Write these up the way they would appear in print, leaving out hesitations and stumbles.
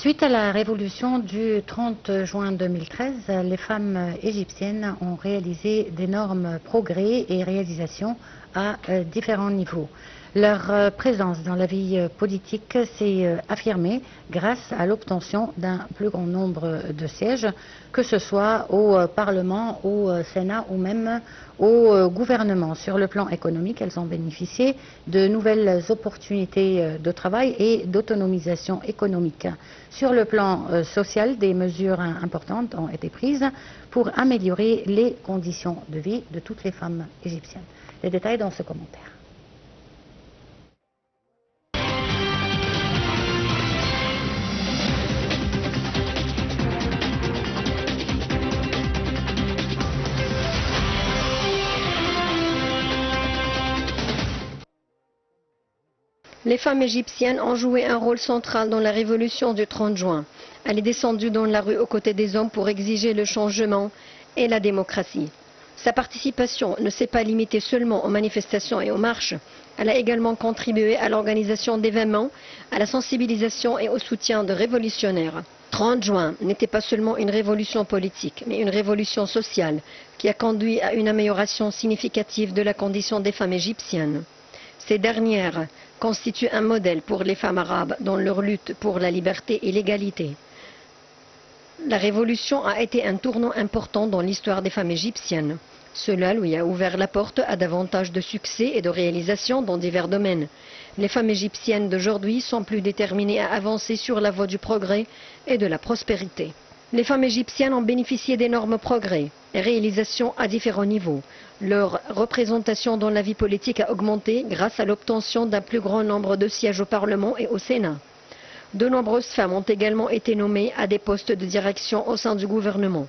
Suite à la révolution du 30 juin 2013, les femmes égyptiennes ont réalisé d'énormes progrès et réalisations à différents niveaux. Leur présence dans la vie politique s'est affirmée grâce à l'obtention d'un plus grand nombre de sièges, que ce soit au Parlement, au Sénat ou même au gouvernement. Sur le plan économique, elles ont bénéficié de nouvelles opportunités de travail et d'autonomisation économique. Sur le plan social, des mesures importantes ont été prises pour améliorer les conditions de vie de toutes les femmes égyptiennes. Les détails dans ce commentaire. Les femmes égyptiennes ont joué un rôle central dans la révolution du 30 juin. Elle est descendue dans la rue aux côtés des hommes pour exiger le changement et la démocratie. Sa participation ne s'est pas limitée seulement aux manifestations et aux marches. Elle a également contribué à l'organisation d'événements, à la sensibilisation et au soutien de révolutionnaires. 30 juin n'était pas seulement une révolution politique, mais une révolution sociale qui a conduit à une amélioration significative de la condition des femmes égyptiennes. Ces dernières constituent un modèle pour les femmes arabes dans leur lutte pour la liberté et l'égalité. La révolution a été un tournant important dans l'histoire des femmes égyptiennes. Cela lui a ouvert la porte à davantage de succès et de réalisations dans divers domaines. Les femmes égyptiennes d'aujourd'hui sont plus déterminées à avancer sur la voie du progrès et de la prospérité. Les femmes égyptiennes ont bénéficié d'énormes progrès et réalisations à différents niveaux. Leur représentation dans la vie politique a augmenté grâce à l'obtention d'un plus grand nombre de sièges au Parlement et au Sénat. De nombreuses femmes ont également été nommées à des postes de direction au sein du gouvernement.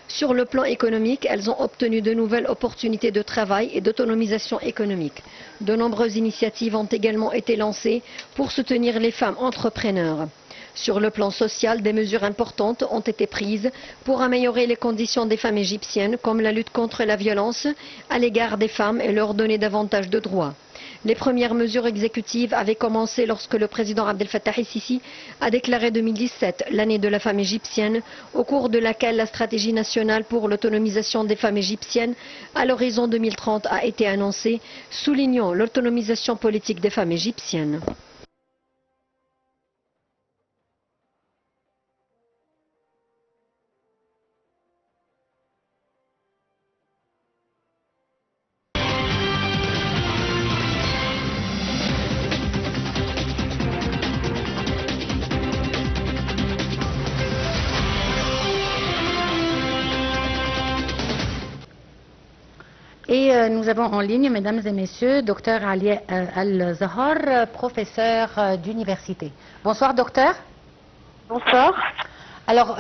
Sur le plan économique, elles ont obtenu de nouvelles opportunités de travail et d'autonomisation économique. De nombreuses initiatives ont également été lancées pour soutenir les femmes entrepreneurs. Sur le plan social, des mesures importantes ont été prises pour améliorer les conditions des femmes égyptiennes, comme la lutte contre la violence à l'égard des femmes et leur donner davantage de droits. Les premières mesures exécutives avaient commencé lorsque le président Abdel Fattah el-Sisi a déclaré 2017 l'année de la femme égyptienne, au cours de laquelle la stratégie nationale pour l'autonomisation des femmes égyptiennes à l'horizon 2030 a été annoncée, soulignant l'autonomisation politique des femmes égyptiennes. Et nous avons en ligne, mesdames et messieurs, Dr Ali Al-Zahar, professeur d'université. Bonsoir, docteur. Bonsoir. Alors,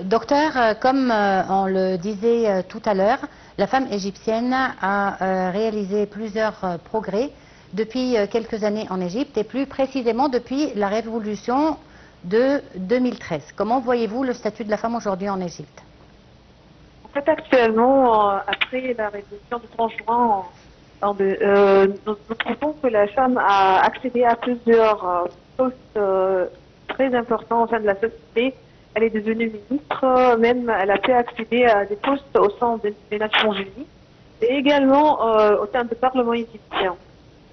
docteur, comme on le disait tout à l'heure, la femme égyptienne a réalisé plusieurs progrès depuis quelques années en Égypte et plus précisément depuis la révolution de 2013. Comment voyez-vous le statut de la femme aujourd'hui en Égypte? En fait, actuellement, après la révolution du 30 juin, nous trouvons que la femme a accédé à plusieurs postes très importants au sein de la société. Elle est devenue ministre, même elle a pu accéder à des postes au sein des Nations Unies et également au sein du Parlement égyptien.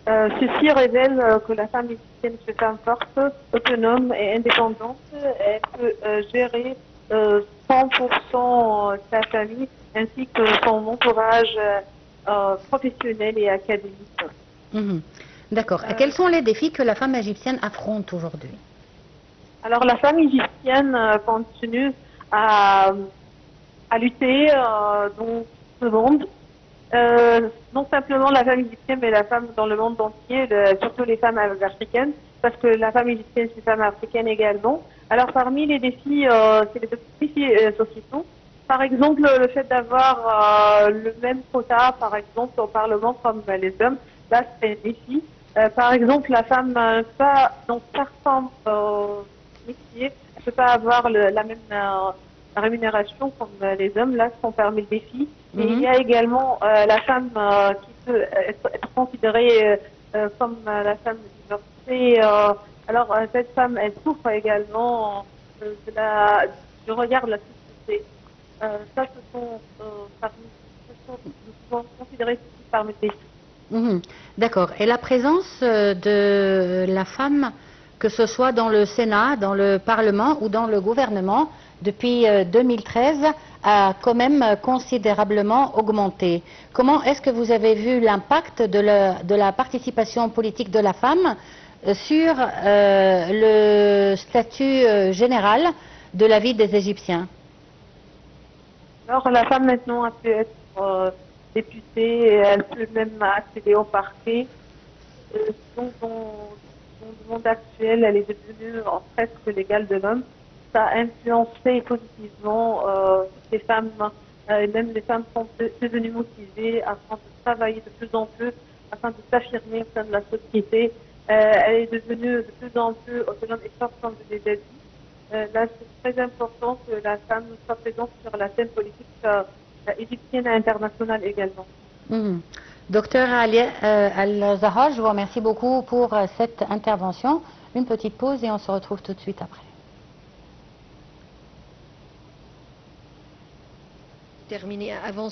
Ceci révèle que la femme égyptienne est une femme forte, autonome et indépendante. Elle peut gérer 100% sa famille ainsi que son entourage professionnel et académique. D'accord. Et quels sont les défis que la femme égyptienne affronte aujourd'hui? Alors la femme égyptienne continue à lutter dans ce monde. Non simplement la femme égyptienne, mais la femme dans le monde entier, surtout les femmes africaines, parce que la femme égyptienne, c'est une femme africaine également. Alors parmi les défis, c'est les défis sociétaux. Par exemple, le fait d'avoir le même quota, par exemple, au Parlement comme les hommes, là c'est un défi. Par exemple, la femme pas dans certains métiers, elle ne peut pas avoir la même rémunération comme les hommes. Là, sont parmi les défis. Et il y a également la femme qui peut être considérée comme la femme divorcée, Alors, cette femme, elle souffre également du regard de la société. Ça, nous pouvons considérer ceci parmi les Mhm. D'accord. Et la présence de la femme, que ce soit dans le Sénat, dans le Parlement ou dans le gouvernement, depuis 2013, a quand même considérablement augmenté. Comment est-ce que vous avez vu l'impact de la participation politique de la femme sur le statut général de la vie des Égyptiens? Alors, la femme maintenant a pu être députée et elle peut même accéder au parquet. Donc, dans le monde actuel, elle est devenue presque l'égale de l'homme. Ça a influencé positivement toutes les femmes, et même les femmes sont devenues motivées afin de travailler de plus en plus, afin de s'affirmer au sein de la société. Elle est devenue de plus en plus autonome et sortante de des là, c'est très important que la femme soit présente sur la scène politique égyptienne et internationale également. Docteur Al-Zahar, je vous remercie beaucoup pour cette intervention. Une petite pause et on se retrouve tout de suite après. Terminé avant